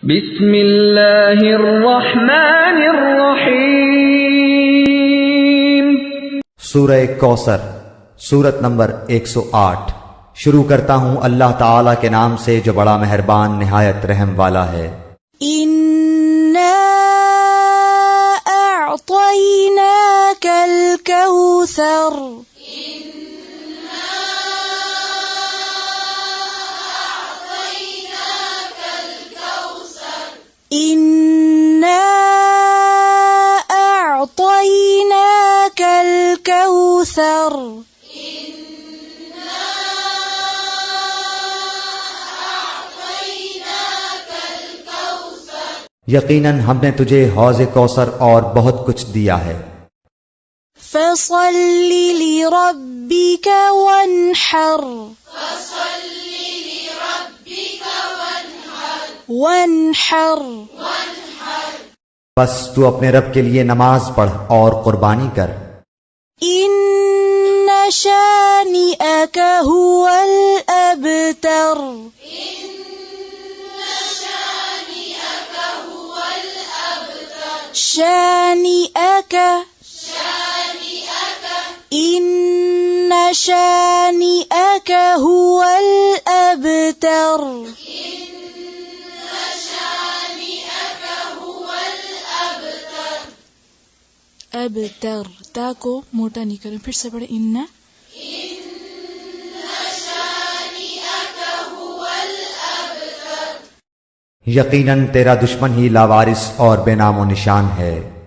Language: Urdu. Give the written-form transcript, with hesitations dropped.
بسم اللہ الرحمن الرحیم۔ سورہ کوثر، سورت نمبر 108۔ شروع کرتا ہوں اللہ تعالی کے نام سے جو بڑا مہربان نہایت رحم والا ہے۔ اِنَّا أَعْطَيْنَاكَ الْكَوْثَرَ إِنَّا أَعْطَيْنَاكَ الْكَوْثَرَ یقیناً ہم نے تجھے حوض کوثر اور بہت کچھ دیا ہے۔ فَصَلِّ لِرَبِّكَ وَانْحَرْ بس تو اپنے رب کے لیے نماز پڑھ اور قربانی کر۔ إِنَّ شَانِئَكَ هُوَ الْأَبْتَرُ شَانِئَكَ إِنَّ شَانِئَكَ هُوَ الْأَبْتَرُ ابتر، تا کو موٹا نہیں کریں، پھر سے پڑھیں ان یقیناً تیرا دشمن ہی لاوارث اور بے نام و نشان ہے۔